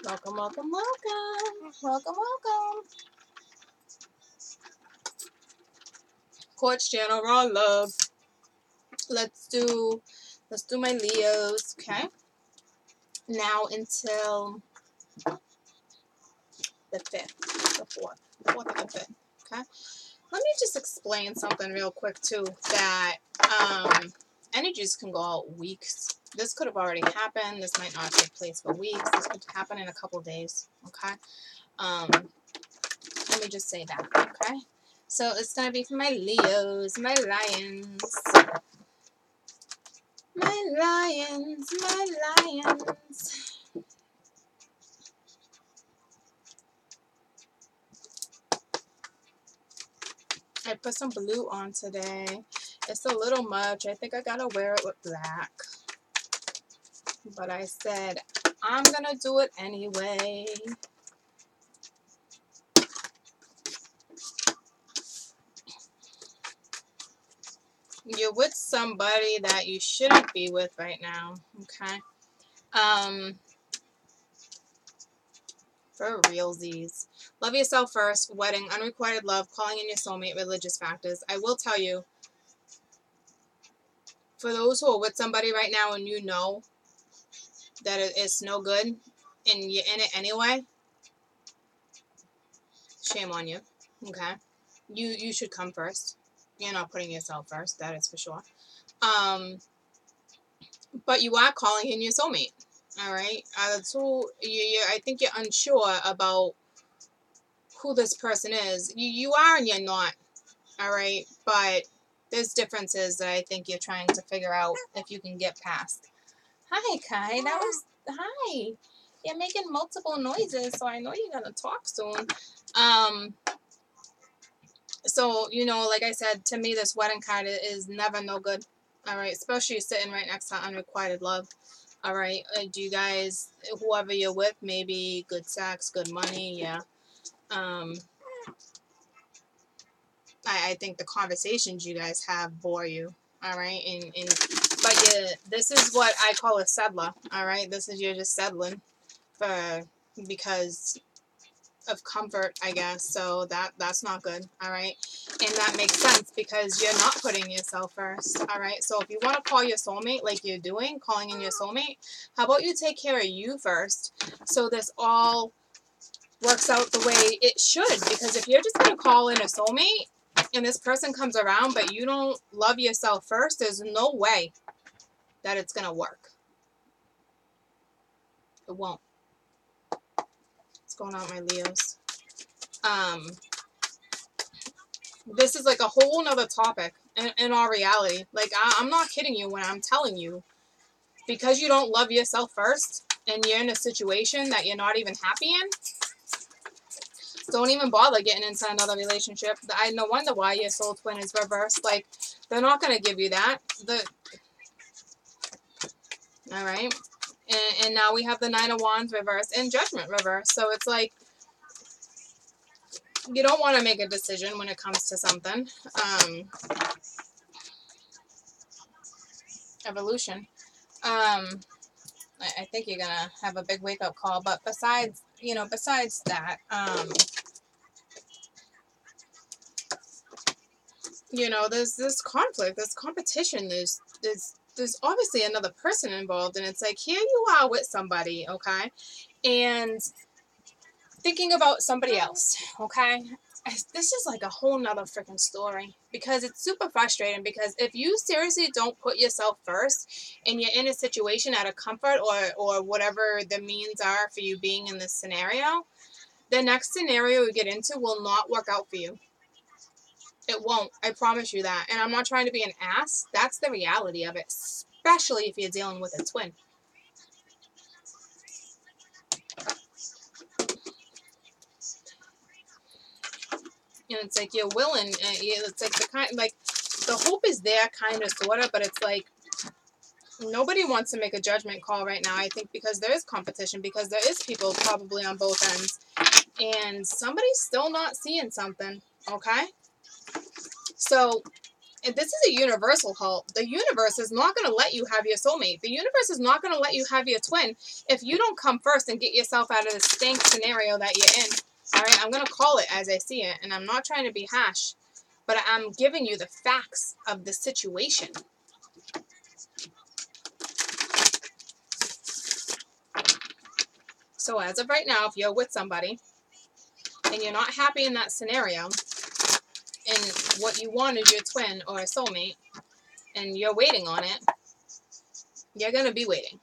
Welcome, welcome, welcome. Welcome, welcome. Quartz channel, raw love. Let's do my Leos, okay? Now until the 5th, the 4th or the 5th, okay? Let me just explain something real quick too, that energies can go out weeks. This could have already happened. This might not take place for weeks. This could happen in a couple days, okay? Let me just say that, okay? So it's going to be for my Leos, my Lions. My Lions, my Lions. I put some blue on today. It's a little much. I think I gotta wear it with black. But I said, I'm gonna do it anyway. You're with somebody that you shouldn't be with right now, okay? For realsies. Love yourself first. Wedding, unrequited love, calling in your soulmate, religious factors. I will tell you, for those who are with somebody right now and you know that it's no good and you're in it anyway, shame on you, okay? You should come first. You're not putting yourself first, that is for sure. But you are calling in your soulmate, all right? So I think you're unsure about who this person is. You are and you're not, all right? But there's differences that I think you're trying to figure out if you can get past. Hi, Kai. That was... Hi. You're making multiple noises, so I know you're going to talk soon. So, you know, like I said, to me, this wedding card is never no good. All right? Especially sitting right next to unrequited love. All right? Do you guys, whoever you're with, maybe good sex, good money? Yeah. I think the conversations you guys have bore you, all right? But this is what I call a settler, all right? This is, you're just settling because of comfort, I guess. So that's not good, all right? And that makes sense because you're not putting yourself first, all right? So if you want to call your soulmate like you're doing, calling in your soulmate, how about you take care of you first so this all works out the way it should? Because if you're just going to call in a soulmate and this person comes around but you don't love yourself first, there's no way that it's going to work. It won't. What's going on, my Leos? This is like a whole nother topic in our reality. Like, I'm not kidding you when I'm telling you, because you don't love yourself first and you're in a situation that you're not even happy in, don't even bother getting into another relationship. I no wonder why your soul twin is reversed. Like, they're not going to give you that. All right? And now we have the Nine of Wands reversed and Judgment reversed. So it's like, you don't want to make a decision when it comes to something. Evolution. I think you're going to have a big wake-up call. But besides that, you know, there's this conflict, there's competition, there's obviously another person involved, and it's like, here you are with somebody, okay, and thinking about somebody else, okay. This is like a whole nother freaking story, because it's super frustrating, because if you seriously don't put yourself first and you're in a situation out of comfort or whatever the means are for you being in this scenario, the next scenario you get into will not work out for you. It won't. I promise you that. And I'm not trying to be an ass. That's the reality of it, especially if you're dealing with a twin. And it's like you're willing. It's like the hope is there, kind of, sort of, but it's like nobody wants to make a judgment call right now. I think because there is competition, because there is people probably on both ends, and somebody's still not seeing something. Okay, so this is a universal halt. The universe is not going to let you have your soulmate. The universe is not going to let you have your twin if you don't come first and get yourself out of the stank scenario that you're in. All right, I'm going to call it as I see it, and I'm not trying to be harsh, but I'm giving you the facts of the situation. So as of right now, if you're with somebody and you're not happy in that scenario, and what you want is your twin or a soulmate, and you're waiting on it, you're gonna be waiting.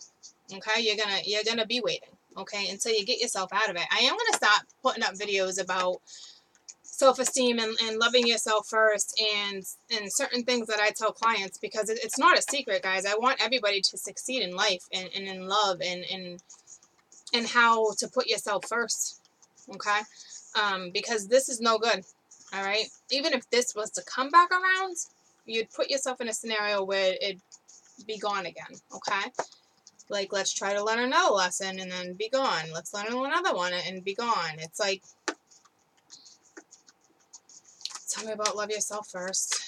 Okay, you're gonna be waiting. Okay, until you get yourself out of it. I am gonna stop putting up videos about self-esteem and loving yourself first, and certain things that I tell clients, because it's not a secret, guys. I want everybody to succeed in life and in love and how to put yourself first. Okay, because this is no good. All right, even if this was to come back around, you'd put yourself in a scenario where it'd be gone again. Okay, like, let's try to learn another lesson and then be gone. Let's learn another one and be gone. It's like, tell me about love yourself first.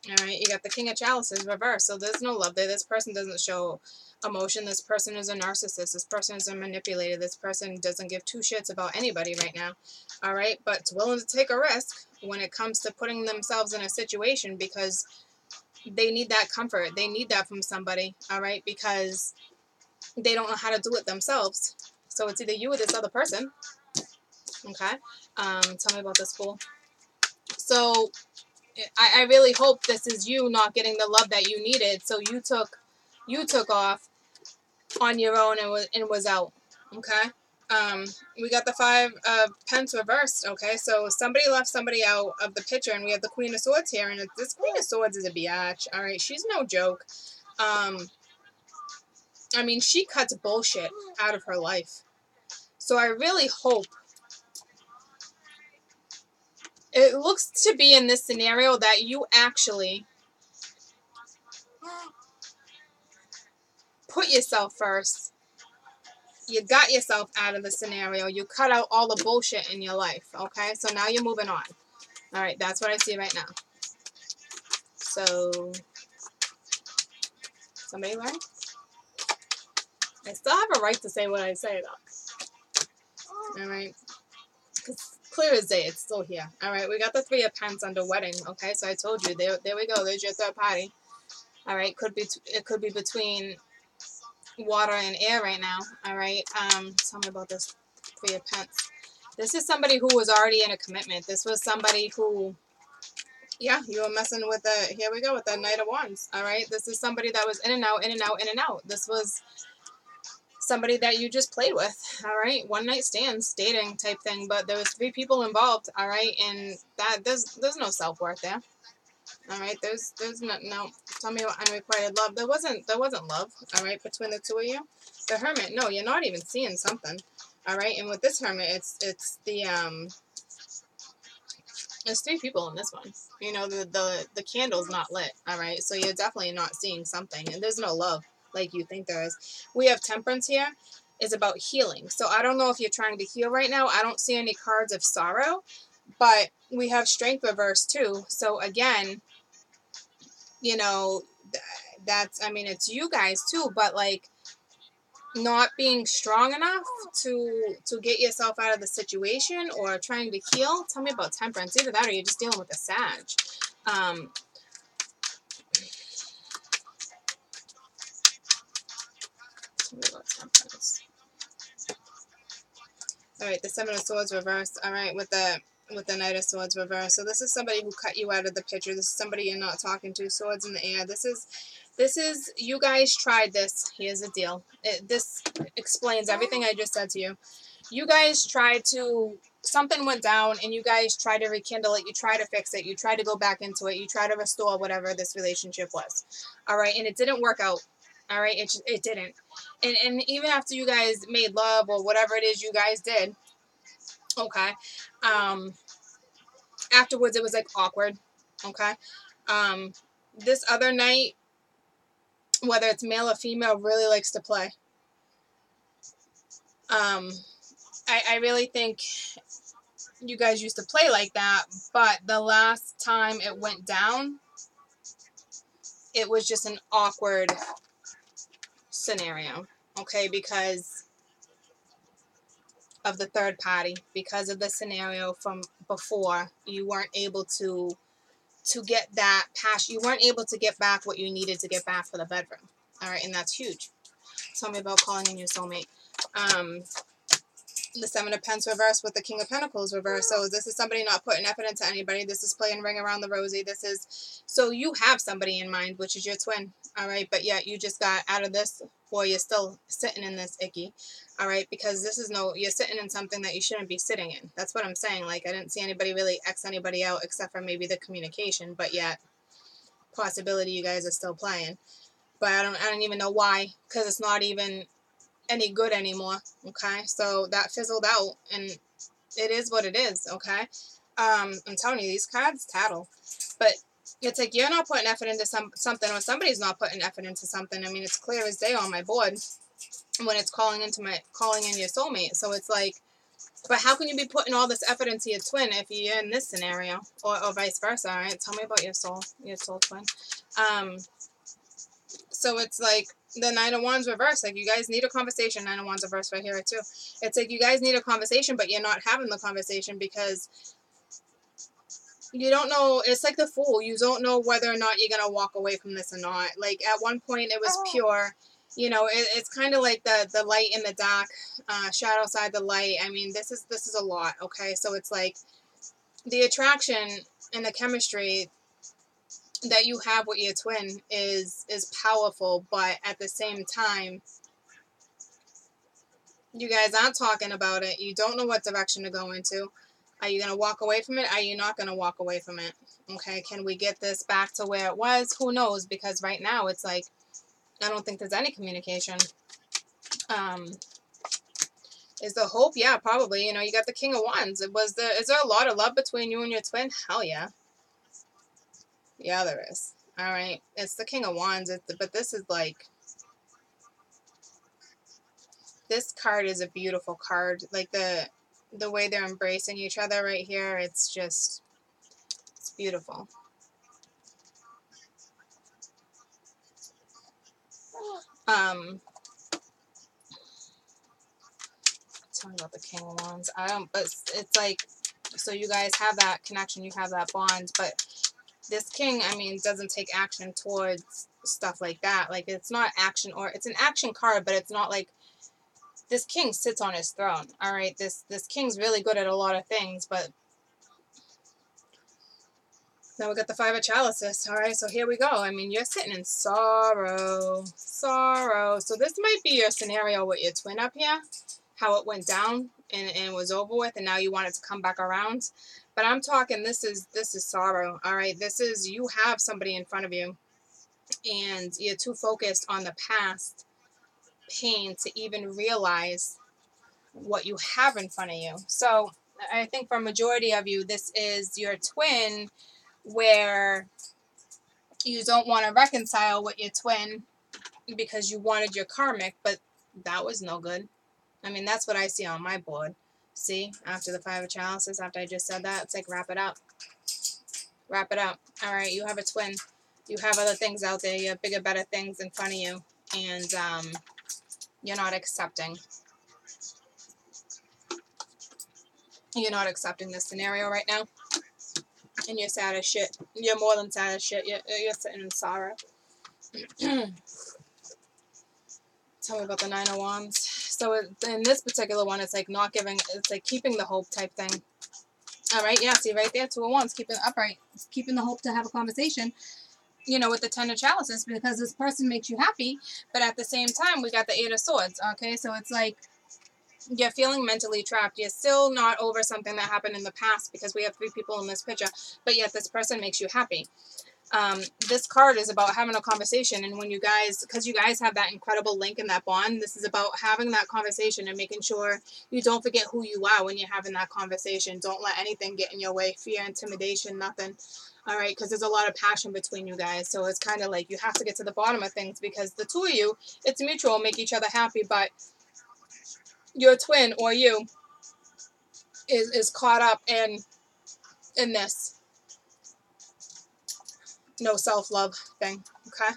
All right, you got the King of Chalices reversed, so there's no love there. This person doesn't show emotion. This person is a narcissist. This person is a manipulator. This person doesn't give two shits about anybody right now. All right, but it's willing to take a risk when it comes to putting themselves in a situation, because they need that comfort. They need that from somebody. All right, because they don't know how to do it themselves. So it's either you or this other person. Okay, tell me about this Fool. So I really hope this is you not getting the love that you needed, so you took off on your own and was out. Okay, we got the 5 of Pence reversed. Okay, so somebody left somebody out of the picture, and we have the Queen of Swords here, and this Queen of Swords is a biatch. All right, she's no joke. I mean, she cuts bullshit out of her life. So I really hope, it looks to be in this scenario that you actually put yourself first. You got yourself out of the scenario. You cut out all the bullshit in your life. Okay, so now you're moving on. All right, that's what I see right now. So, somebody learn? I still have a right to say what I say, though. All right, because clear as day, it's still here. All right, we got the 3 of Pence under wedding. Okay, so I told you, there we go. There's your third party. All right, it could be between water and air right now. All right, tell me about this 3 of Pence. This is somebody who was already in a commitment. This was somebody who, yeah, you were messing with the, here we go, with the Knight of Wands. All right, this is somebody that was in and out, in and out, in and out. This was somebody that you just played with. All right, one night stands, dating type thing, but there was 3 people involved. All right, and that there's no self-worth there. All right, there's no. Tell me what unrequited love. There wasn't love. All right, between the 2 of you. The Hermit. No, you're not even seeing something. All right, and with this Hermit, it's the there's 3 people in this one. You know, the candle's not lit. All right, so you're definitely not seeing something, and there's no love like you think there is. We have Temperance here. Is about healing. So I don't know if you're trying to heal right now. I don't see any cards of sorrow, but we have Strength reversed too. So again, you know, that's, I mean, it's you guys too, but like, not being strong enough to get yourself out of the situation, or trying to heal. Tell me about Temperance. Either that or you're just dealing with a Sag. Tell me about Temperance. All right, the 7 of Swords reversed. All right, with the Knight of Swords reversed. So this is somebody who cut you out of the picture. This is somebody you're not talking to. Swords in the air. This is you guys tried this. Here's the deal. This explains everything I just said to you. You guys tried to, something went down, and you guys tried to rekindle it. You tried to fix it. You tried to go back into it. You tried to restore whatever this relationship was. All right, and it didn't work out. All right, it didn't. And even after you guys made love or whatever it is you guys did, okay, afterwards it was like awkward, okay. This other Knight, whether it's male or female, really likes to play. I really think you guys used to play like that, but the last time it went down, it was just an awkward scenario, okay, because of the third party, because of the scenario from before. You weren't able to get that passion. You weren't able to get back what you needed to get back for the bedroom. All right, and that's huge. Tell me about calling in your soulmate. The Seven of Pentacles reversed with the King of Pentacles reversed. So this is somebody not putting effort into anybody. This is playing ring around the rosy. This is, so you have somebody in mind, which is your twin. All right, but yet you just got out of this, or you're still sitting in this icky. All right, because this is you're sitting in something that you shouldn't be sitting in. That's what I'm saying. Like, I didn't see anybody really X anybody out except for maybe the communication, but yet possibility you guys are still playing. But I don't even know why, because it's not even any good anymore. Okay, so that fizzled out, and it is what it is. Okay, I'm telling you, these cards tattle, but it's like you're not putting effort into something, or somebody's not putting effort into something. I mean, it's clear as day on my board when it's calling in your soulmate. So it's like, but how can you be putting all this effort into your twin if you're in this scenario, or vice versa? All right, tell me about your soul twin. So it's like the Nine of Wands reverse. Like, you guys need a conversation. Nine of Wands reverse right here too. It's like you guys need a conversation, but you're not having the conversation because you don't know. It's like the Fool. You don't know whether or not you're going to walk away from this or not. Like, at one point it was pure. You know, it's kind of like the light in the dark, shadow side the light. I mean, this is a lot, okay? So it's like the attraction and the chemistry that you have with your twin is powerful, but at the same time, you guys aren't talking about it. You don't know what direction to go into. Are you going to walk away from it? Are you not going to walk away from it? Okay, can we get this back to where it was? Who knows? Because right now it's like, I don't think there's any communication. Is the hope? Yeah, probably. You know, you got the King of Wands. Is there a lot of love between you and your twin? Hell yeah. Yeah, there is. All right. It's the King of Wands. But this is like, this card is a beautiful card. Like the way they're embracing each other right here, it's just, it's beautiful. Tell me about the King of Wands. But it's like, so you guys have that connection, you have that bond, but this king, I mean, doesn't take action towards stuff like that. Like, it's not action, or it's an action card, but it's not like, this king sits on his throne. All right, this king's really good at a lot of things, but now we got the Five of Chalices. All right, so here we go. I mean, you're sitting in sorrow. So this might be your scenario with your twin up here, how it went down and was over with, and now you want it to come back around. But I'm talking, this is sorrow. All right, this is, you have somebody in front of you, and you're too focused on the past pain to even realize what you have in front of you. So I think for a majority of you, this is your twin, where you don't want to reconcile with your twin because you wanted your karmic, but that was no good. I mean, that's what I see on my board. See, after the Five of Chalices, after I just said that, it's like, wrap it up. Wrap it up. All right, you have a twin. You have other things out there. You have bigger, better things in front of you. And you're not accepting. You're not accepting this scenario right now. And you're sad as shit. You're more than sad as shit. You're sitting in sorrow. Tell me about the Nine of Wands. So in this particular one, it's like not giving, it's like keeping the hope type thing. All right, yeah, see right there, Two of Wands, keeping upright, keeping the hope to have a conversation, you know, with the Ten of Chalices, because this person makes you happy, but at the same time, we got the Eight of Swords, okay? So it's like you're feeling mentally trapped. You're still not over something that happened in the past, because we have three people in this picture, but yet this person makes you happy. This card is about having a conversation, and when you guys, because you guys have that incredible link in that bond, this is about having that conversation and making sure you don't forget who you are when you're having that conversation. Don't let anything get in your way, fear, intimidation, nothing. All right, because there's a lot of passion between you guys, so it's kind of like you have to get to the bottom of things, because the two of you, it's mutual, make each other happy, but your twin or you is caught up in this no self-love thing, okay?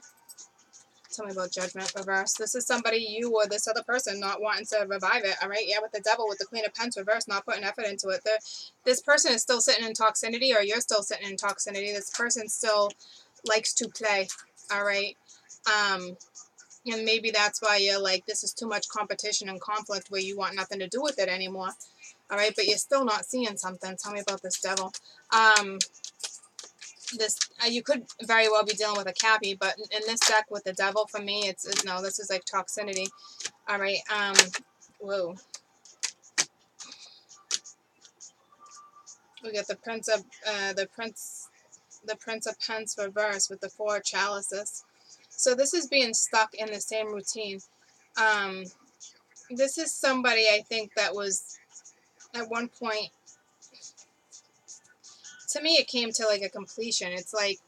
Tell me about Judgment reverse. This is somebody, you or this other person, not wanting to revive it, all right? Yeah, with the Devil, with the Queen of Pentacles reverse, not putting effort into it. This person is still sitting in toxicity, or you're still sitting in toxicity. This person still likes to play, all right? And maybe that's why you're like, this is too much competition and conflict where you want nothing to do with it anymore, all right? But you're still not seeing something. Tell me about this Devil. This you could very well be dealing with a Cappy, but in this deck with the Devil, for me, it's no, this is like toxicity. All right. Whoa. We got the Prince of Pence reverse with the 4 chalices. So this is being stuck in the same routine. This is somebody, I think, that was at one point, to me, it came to like a completion. It's like,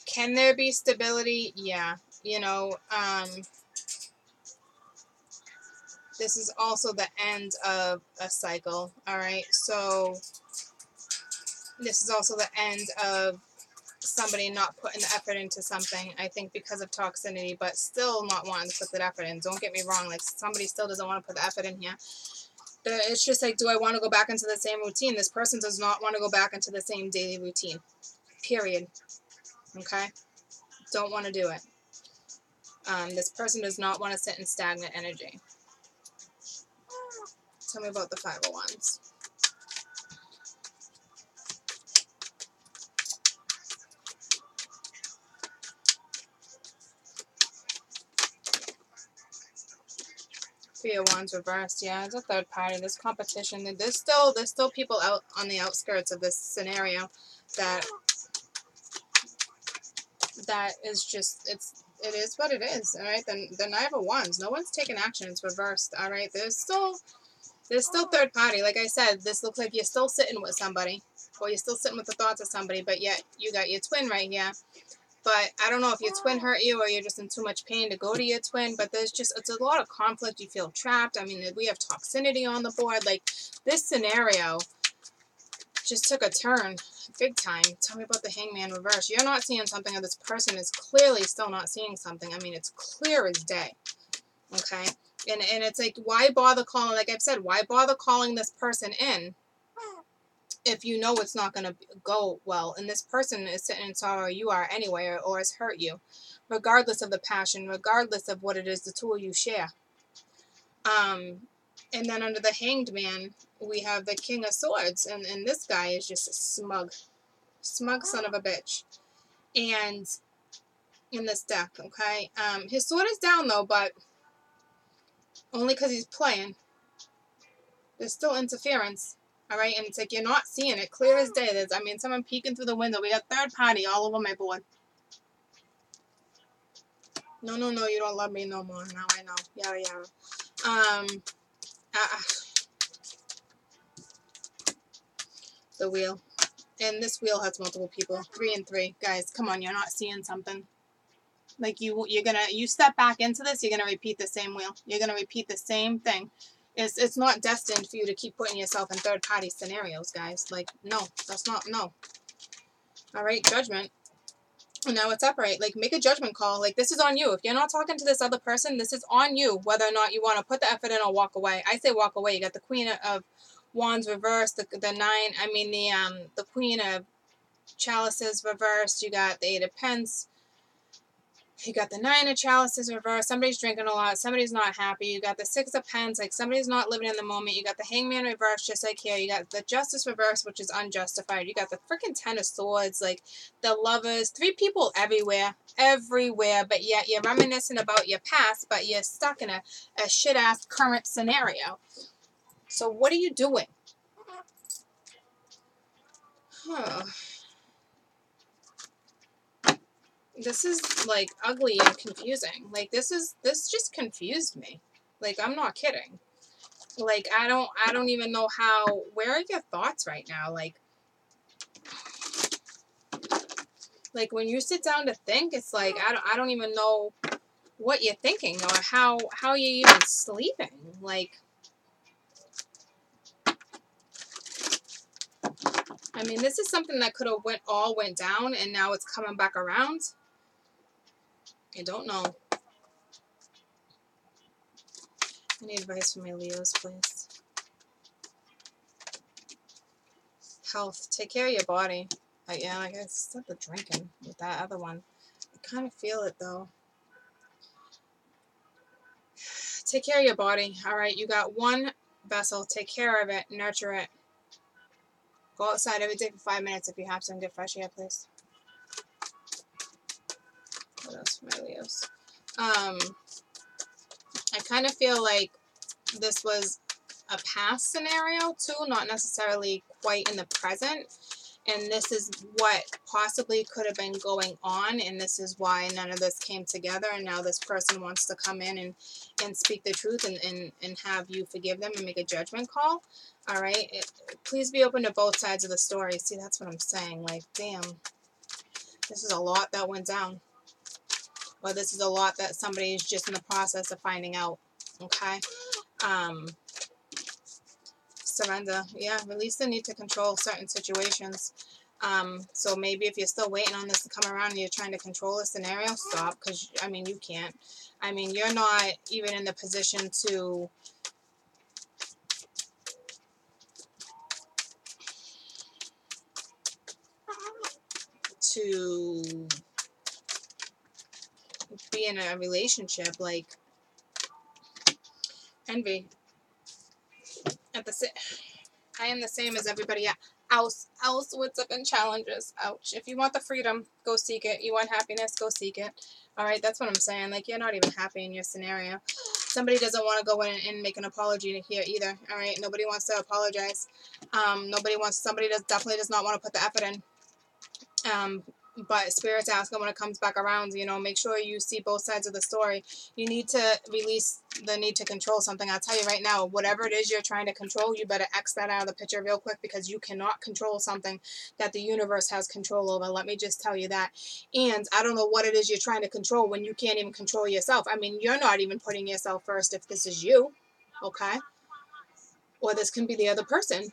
can there be stability? Yeah. You know, this is also the end of a cycle, all right? So this is also the end of somebody not putting the effort into something, I think, because of toxicity, but still not wanting to put that effort in. Don't get me wrong, like, somebody still doesn't want to put the effort in here. It's just like, do I want to go back into the same routine? This person does not want to go back into the same daily routine, period, okay? Don't want to do it. This person does not want to sit in stagnant energy. Tell me about the 5 of Wands. Three of Wands reversed. Yeah, it's a third party. There's competition. There's still people out on the outskirts of this scenario that is just, it is what it is. All right. The Knight of Wands. No one's taking action. It's reversed. All right. There's still third party. Like I said, this looks like you're still sitting with somebody, or you're still sitting with the thoughts of somebody, but yet you got your twin right here. But I don't know if your twin hurt you or you're just in too much pain to go to your twin. But it's a lot of conflict. You feel trapped. I mean, we have toxicity on the board. Like, this scenario just took a turn big time. Tell me about the Hangman reverse. You're not seeing something, or this person is clearly still not seeing something. I mean, it's clear as day. Okay? And it's like, why bother calling? Like I've said, why bother calling this person in if you know it's not going to go well, and this person is sitting in sorrow, you are anyway, or has hurt you, regardless of the passion, regardless of what it is the two of you share. And then under the Hanged Man, we have the King of Swords, and this guy is just a smug son of a bitch. And in this deck, okay, his sword is down though, but only because he's playing. There's still interference. All right, and it's like you're not seeing it clear as day. There's, I mean, someone peeking through the window. We got third party all over my board. No, you don't love me no more. Now I know. Yada yada. The wheel, and this wheel has multiple people. 3 and 3, guys. Come on, you're not seeing something. Like you step back into this, you're gonna repeat the same wheel. You're gonna repeat the same thing. It's not destined for you to keep putting yourself in third party scenarios, guys. Like, no, that's not, no. All right, Judgment. And now it's upright. Like, make a judgment call. Like, this is on you. If you're not talking to this other person, this is on you, whether or not you want to put the effort in or walk away. I say walk away. You got the Queen of Wands reversed, the 9. I mean, the Queen of Chalices reversed. You got the 8 of Pence. You got the 9 of Chalices reversed. Somebody's drinking a lot. Somebody's not happy. You got the 6 of Pens. Like, somebody's not living in the moment. You got the Hangman reversed, just like here. You got the Justice reversed, which is unjustified. You got the freaking 10 of Swords. Like, the Lovers. 3 people everywhere. Everywhere. But yet you're reminiscing about your past, but you're stuck in a shit-ass current scenario. So what are you doing? Huh. This is, like, ugly and confusing. Like, this just confused me. Like, I'm not kidding. Like, I don't even know how, where are your thoughts right now? Like, when you sit down to think, it's like, I don't even know what you're thinking or how you're even sleeping. Like, I mean, this is something that could have went down and now it's coming back around. I don't know. I need advice from my Leos, please. Health. Take care of your body. Yeah, like I said, the drinking with that other one. I kind of feel it, though. Take care of your body. All right, you got one vessel. Take care of it. Nurture it. Go outside every day for 5 minutes if you have to and get fresh air, please. What else for my Leos? I kind of feel like this was a past scenario too, not necessarily quite in the present. And this is what possibly could have been going on, and this is why none of this came together, and now this person wants to come in and speak the truth and have you forgive them and make a judgment call. All right? Please be open to both sides of the story. See, that's what I'm saying. Like, damn, this is a lot that went down. Or this is a lot that somebody is just in the process of finding out. Okay? Surrender. Yeah, release the need to control certain situations. So maybe if you're still waiting on this to come around and you're trying to control a scenario, stop, because, I mean, you can't. I mean, you're not even in the position to be in a relationship. Like, envy. I am the same as everybody else. What's up in challenges? Ouch. If you want the freedom, go seek it. You want happiness, go seek it. All right, that's what I'm saying. Like, you're not even happy in your scenario. Somebody doesn't want to go in and make an apology here either. All right, nobody wants to apologize. Somebody definitely does not want to put the effort in. But Spirit's asking when it comes back around, you know, make sure you see both sides of the story. You need to release the need to control something. I'll tell you right now, whatever it is you're trying to control, you better X that out of the picture real quick, because you cannot control something that the universe has control over. Let me just tell you that. And I don't know what it is you're trying to control when you can't even control yourself. I mean, you're not even putting yourself first if this is you, okay? Or this can be the other person,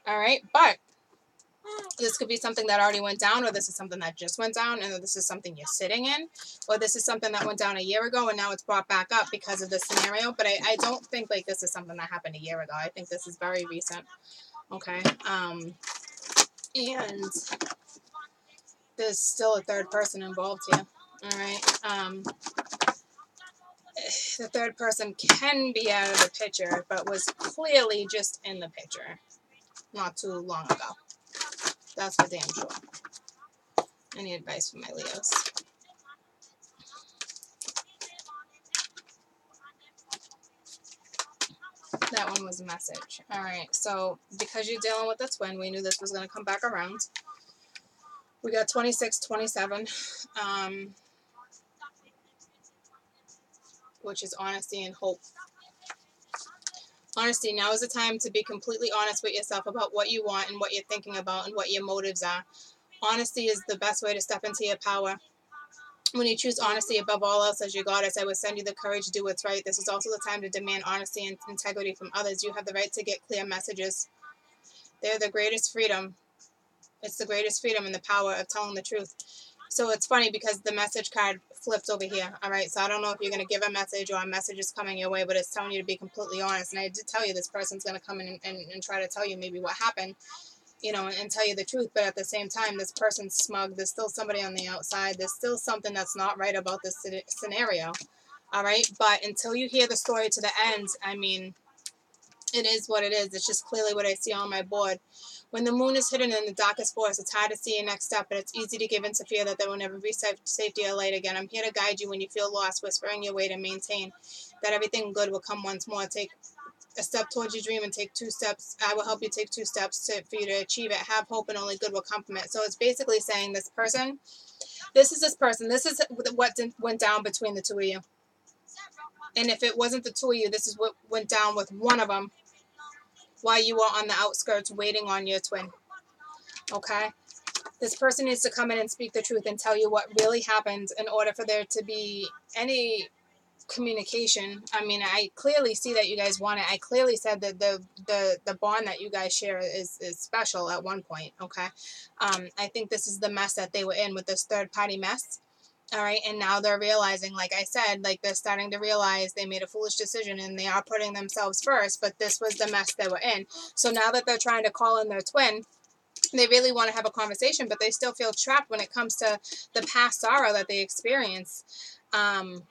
all right? But this could be something that already went down, or this is something that just went down, and this is something you're sitting in, or this is something that went down a year ago and now it's brought back up because of this scenario. But I don't think like this is something that happened a year ago. I think this is very recent. Okay. And there's still a third person involved here. All right. The third person can be out of the picture, but was clearly just in the picture not too long ago. That's for damn sure. Any advice for my Leos? That one was a message. All right. So because you're dealing with the twin, we knew this was going to come back around. We got 26, 27, which is honesty and hope. Honesty. Now is the time to be completely honest with yourself about what you want and what you're thinking about and what your motives are. Honesty is the best way to step into your power. When you choose honesty above all else as your goddess, I will send you the courage to do what's right. This is also the time to demand honesty and integrity from others. You have the right to get clear messages. They're the greatest freedom. It's the greatest freedom and the power of telling the truth. So it's funny because the message card flipped over here. All right. So I don't know if you're going to give a message or a message is coming your way, but it's telling you to be completely honest. And I did tell you this person's going to come in and try to tell you maybe what happened, you know, and tell you the truth. But at the same time, this person's smug. There's still somebody on the outside. There's still something that's not right about this scenario. All right. But until you hear the story to the end, I mean, it is what it is. It's just clearly what I see on my board. When the moon is hidden in the darkest forest, it's hard to see your next step, and it's easy to give in to fear that there will never be safety or light again. I'm here to guide you when you feel lost, whispering your way to maintain that everything good will come once more. Take a step towards your dream and take 2 steps. I will help you take 2 steps for you to achieve it. Have hope and only good will come from it. So it's basically saying this person. This is what went down between the two of you. And if it wasn't the two of you, this is what went down with one of them while you were on the outskirts waiting on your twin. Okay? This person needs to come in and speak the truth and tell you what really happened in order for there to be any communication. I mean, I clearly see that you guys want it. I clearly said that the bond that you guys share is special at one point, okay? I think this is the mess that they were in with this third party mess. All right, and now they're realizing, like I said, like they're starting to realize they made a foolish decision and they are putting themselves first, but this was the mess they were in. So now that they're trying to call in their twin, they really want to have a conversation, but they still feel trapped when it comes to the past sorrow that they experience. I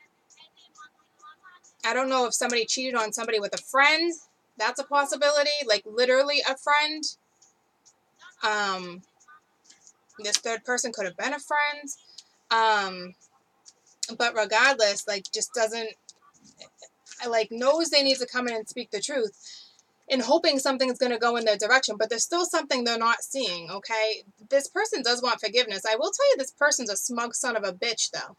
don't know if somebody cheated on somebody with a friend. That's a possibility, like literally a friend. This third person could have been a friend. But regardless, like just doesn't, like knows they need to come in and speak the truth and hoping something's going to go in their direction, but there's still something they're not seeing, okay? This person does want forgiveness. I will tell you this person's a smug son of a bitch, though.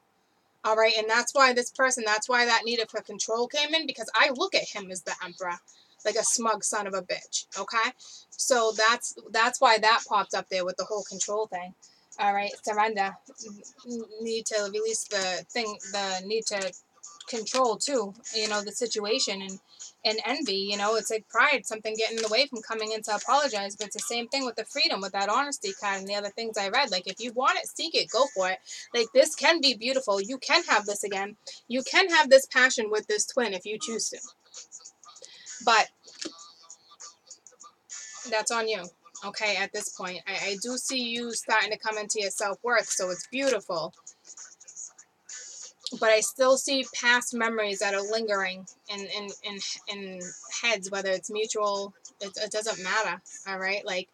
All right, and that's why that needed for control came in, because I look at him as the emperor, like a smug son of a bitch, okay? So that's why that popped up there with the whole control thing. All right, surrender. Need to release the need to control too, you know, the situation, and envy, you know, it's like pride, something getting in the way from coming in to apologize. But it's the same thing with the freedom, with that honesty card and the other things I read. Like if you want it, seek it, go for it. Like this can be beautiful. You can have this again. You can have this passion with this twin if you choose to. But that's on you. Okay, at this point, I do see you starting to come into your self-worth, so it's beautiful. But I still see past memories that are lingering in heads, whether it's mutual, it doesn't matter, all right? Like,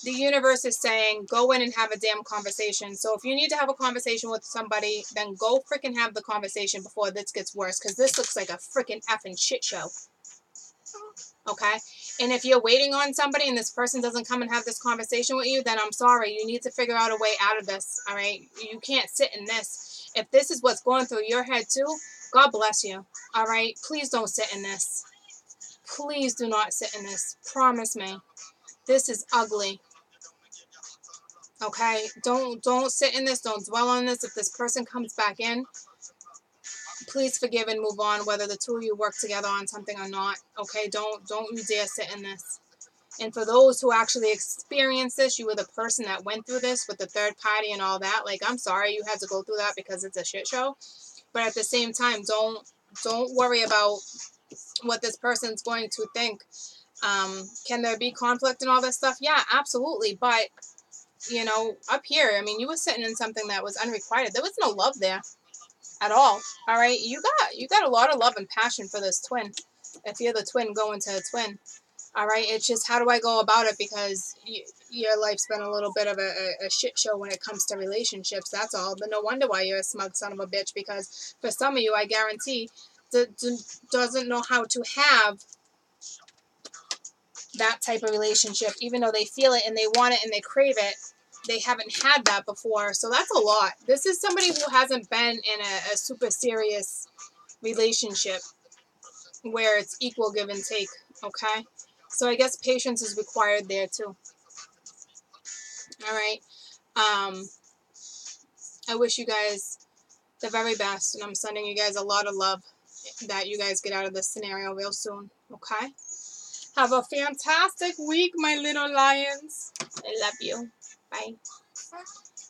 the universe is saying, go in and have a damn conversation. So if you need to have a conversation with somebody, then go freaking have the conversation before this gets worse, because this looks like a freaking effing shit show. Okay? And if you're waiting on somebody and this person doesn't come and have this conversation with you, then I'm sorry. You need to figure out a way out of this, all right? You can't sit in this. If this is what's going through your head too, God bless you, all right? Please don't sit in this. Please do not sit in this. Promise me. This is ugly. Okay? Don't sit in this. Don't dwell on this. If this person comes back in, please forgive and move on, whether the two of you work together on something or not. Okay? Don't you dare sit in this. And for those who actually experienced this, you were the person that went through this with the third party and all that. Like, I'm sorry you had to go through that because it's a shit show. But at the same time, don't worry about what this person's going to think. Can there be conflict and all this stuff? Yeah, absolutely. But, you know, up here, I mean, you were sitting in something that was unrequited. There was no love there at all. All right? You got a lot of love and passion for this twin. If you're the twin going to a twin. All right, it's just how do I go about it, because your life's been a little bit of a shit show when it comes to relationships, that's all. But no wonder why you're a smug son of a bitch, because for some of you, I guarantee, doesn't know how to have that type of relationship, even though they feel it and they want it and they crave it. They haven't had that before, so that's a lot. This is somebody who hasn't been in a super serious relationship where it's equal give and take, okay? So I guess patience is required there too. All right. I wish you guys the very best, and I'm sending you guys a lot of love that you guys get out of this scenario real soon. Okay? Have a fantastic week, my little lions. I love you. Bye.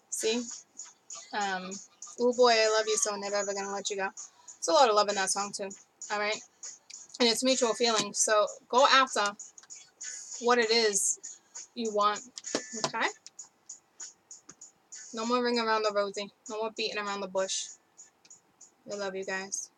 See? Oh boy, I love you so, never ever gonna let you go. It's a lot of love in that song too. All right? And it's mutual feelings. So go after what it is you want. Okay? No more ring around the rosy. No more beating around the bush. I love you guys.